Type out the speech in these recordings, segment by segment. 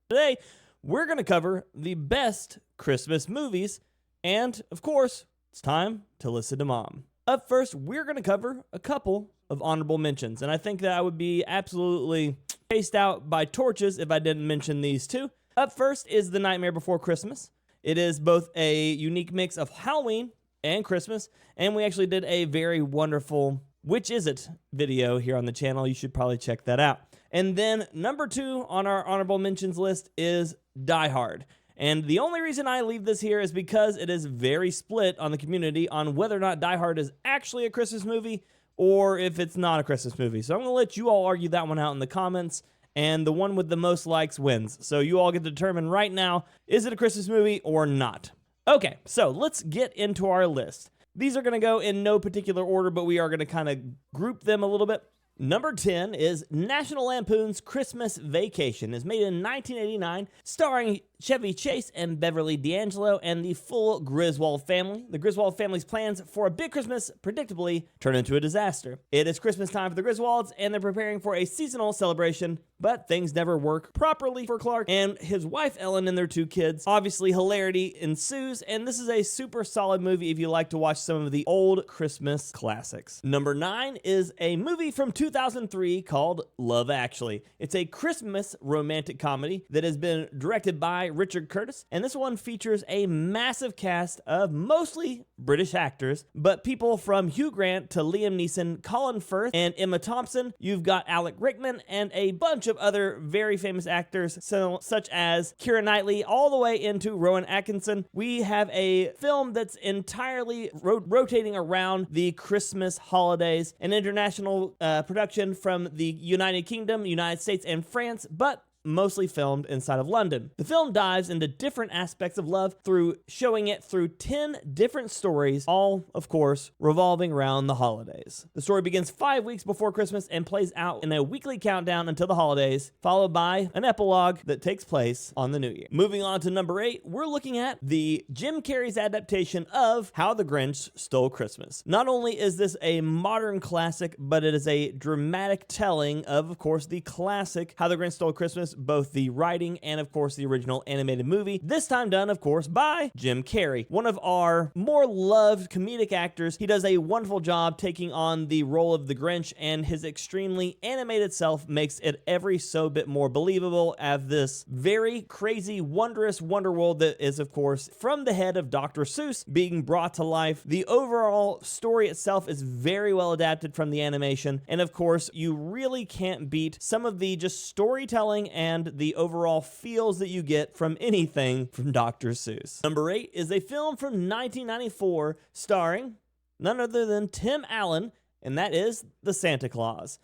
Today, we're going to cover the best Christmas movies, and of course, it's time to listen to Mom. Up first, we're going to cover a couple of honorable mentions, and I think that I would be absolutely chased out by torches if I didn't mention these two. Up first is The Nightmare Before Christmas. It is both a unique mix of Halloween and Christmas, and we actually did a very wonderful Which Is It video here on the channel. You should probably check that out. And then number 2 on our honorable mentions list is Die Hard. And the only reason I leave this here is because it is very split on the community on whether or not Die Hard is actually a Christmas movie or if it's not a Christmas movie. So I'm going to let you all argue that one out in the comments, and the one with the most likes wins. So you all get to determine right now, is it a Christmas movie or not? Okay, so let's get into our list. These are going to go in no particular order, but we are going to kind of group them a little bit. Number 10 is National Lampoon's Christmas Vacation. It's made in 1989, starring Chevy Chase and Beverly D'Angelo and the full Griswold family. The Griswold family's plans for a big Christmas predictably turn into a disaster. It is Christmas time for the Griswolds, and they're preparing for a seasonal celebration, but things never work properly for Clark and his wife Ellen and their 2 kids. Obviously, hilarity ensues, and this is a super solid movie if you like to watch some of the old Christmas classics. Number 9 is a movie from 2003 called Love Actually. It's a Christmas romantic comedy that has been directed by Richard Curtis, and this one features a massive cast of mostly British actors, but people from Hugh Grant to Liam Neeson, Colin Firth, and Emma Thompson. You've got Alec Rickman and a bunch of other very famous actors, such as Keira Knightley, all the way into Rowan Atkinson. We have a film that's entirely rotating around the Christmas holidays, an international production from the United Kingdom, United States, and France, but mostly filmed inside of London. The film dives into different aspects of love through showing it through 10 different stories, all, of course, revolving around the holidays. The story begins 5 weeks before Christmas and plays out in a weekly countdown until the holidays, followed by an epilogue that takes place on the New Year. Moving on to number 8, we're looking at the Jim Carrey's adaptation of How the Grinch Stole Christmas. Not only is this a modern classic, but it is a dramatic telling of course, the classic How the Grinch Stole Christmas, both the writing and, of course, the original animated movie. This time done, of course, by Jim Carrey, one of our more loved comedic actors. He does a wonderful job taking on the role of the Grinch, and his extremely animated self makes it every so bit more believable as this very crazy, wondrous wonder world that is, of course, from the head of Dr. Seuss being brought to life. The overall story itself is very well adapted from the animation, and of course, you really can't beat some of the just storytelling and the overall feels that you get from anything from Dr. Seuss. Number 8 is a film from 1994 starring none other than Tim Allen, and that is The Santa Claus.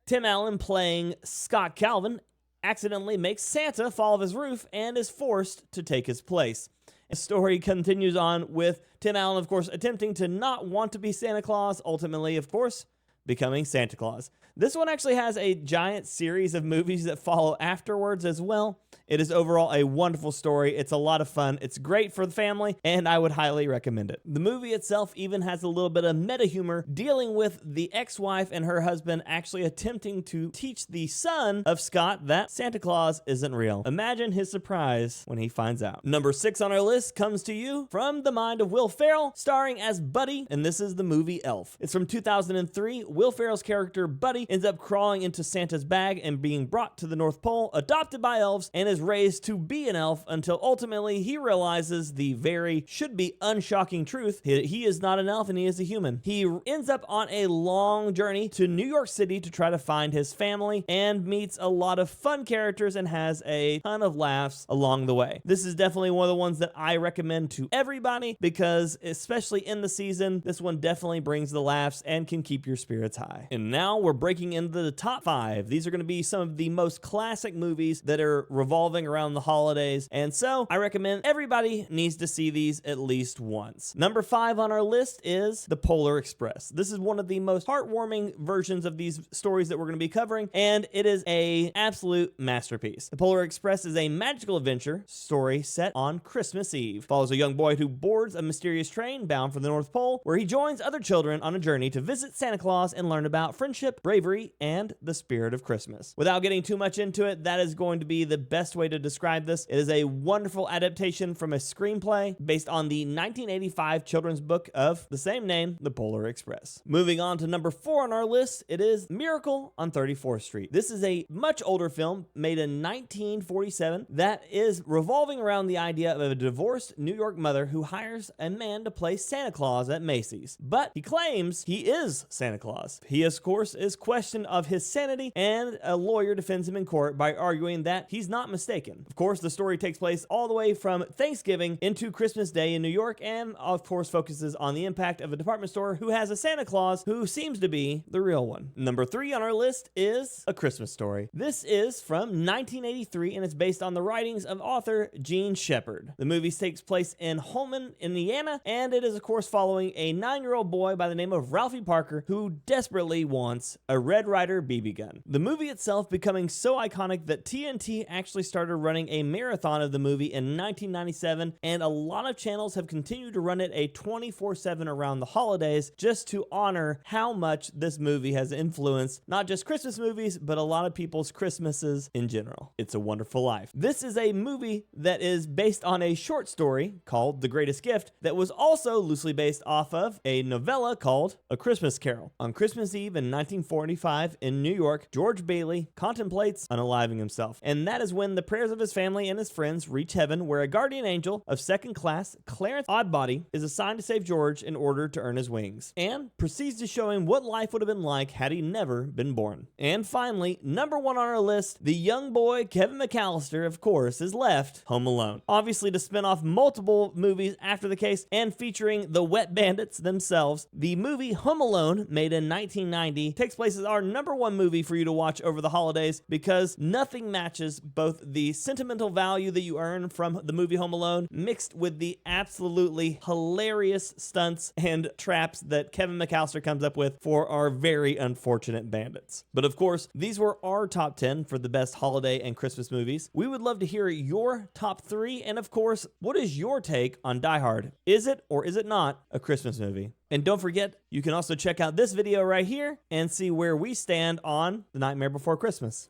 Tim Allen, playing Scott Calvin, accidentally makes Santa fall off his roof and is forced to take his place. The story continues on with Tim Allen, of course, attempting to not want to be Santa Claus, ultimately, of course, becoming Santa Claus. This one actually has a giant series of movies that follow afterwards as well. It is overall a wonderful story. It's a lot of fun. It's great for the family, and I would highly recommend it. The movie itself even has a little bit of meta humor dealing with the ex-wife and her husband actually attempting to teach the son of Scott that Santa Claus isn't real. Imagine his surprise when he finds out. Number 6 on our list comes to you from the mind of Will Ferrell, starring as Buddy, and this is the movie Elf. It's from 2003. Will Ferrell's character Buddy ends up crawling into Santa's bag and being brought to the North Pole, adopted by elves, and is raised to be an elf until ultimately he realizes the very should be unshocking truth. He is not an elf and he is a human. He ends up on a long journey to New York City to try to find his family and meets a lot of fun characters and has a ton of laughs along the way. This is definitely one of the ones that I recommend to everybody because, especially in the season, this one definitely brings the laughs and can keep your spirits high. And now we're breaking into the top 5. These are going to be some of the most classic movies that are revolving around the holidays, and so I recommend everybody needs to see these at least once. Number 5 on our list is The Polar Express. This is one of the most heartwarming versions of these stories that we're going to be covering, and it is an absolute masterpiece. The Polar Express is a magical adventure story set on Christmas Eve. Follows a young boy who boards a mysterious train bound for the North Pole, where he joins other children on a journey to visit Santa Claus and learn about friendship, bravery, and the spirit of Christmas. Without getting too much into it, that is going to be the best best way to describe this. It is a wonderful adaptation from a screenplay based on the 1985 children's book of the same name, The Polar Express. Moving on to number 4 on our list, it is Miracle on 34th Street. This is a much older film made in 1947 that is revolving around the idea of a divorced New York mother who hires a man to play Santa Claus at Macy's. But he claims he is Santa Claus. He, of course, is questioned of his sanity, and a lawyer defends him in court by arguing that he's not mistaken. Of course, the story takes place all the way from Thanksgiving into Christmas Day in New York, and of course focuses on the impact of a department store who has a Santa Claus who seems to be the real one. Number 3 on our list is A Christmas Story. This is from 1983, and it's based on the writings of author Gene Shepard. The movie takes place in Holman, Indiana, and it is of course following a 9-year-old boy by the name of Ralphie Parker who desperately wants a Red Ryder BB gun. The movie itself becoming so iconic that TNT actually started running a marathon of the movie in 1997, and a lot of channels have continued to run it a 24/7 around the holidays just to honor how much this movie has influenced not just Christmas movies, but a lot of people's Christmases in general. It's a Wonderful Life. This is a movie that is based on a short story called The Greatest Gift that was also loosely based off of a novella called A Christmas Carol. On Christmas Eve in 1945 in New York, George Bailey contemplates unaliving himself, and that is when the prayers of his family and his friends reach heaven, where a guardian angel of second class, Clarence Oddbody, is assigned to save George in order to earn his wings, and proceeds to show him what life would have been like had he never been born. And finally, number 1 on our list, the young boy Kevin McAllister, of course, is left home alone. Obviously, to spin off multiple movies after the case and featuring the Wet Bandits themselves, the movie Home Alone, made in 1990, takes place as our number 1 movie for you to watch over the holidays, because nothing matches both the sentimental value that you earn from the movie Home Alone mixed with the absolutely hilarious stunts and traps that Kevin McAllister comes up with for our very unfortunate bandits. But of course, these were our top 10 for the best holiday and Christmas movies. We would love to hear your top 3, and of course, what is your take on Die Hard? Is it or is it not a Christmas movie? And don't forget, you can also check out this video right here and see where we stand on The Nightmare Before Christmas.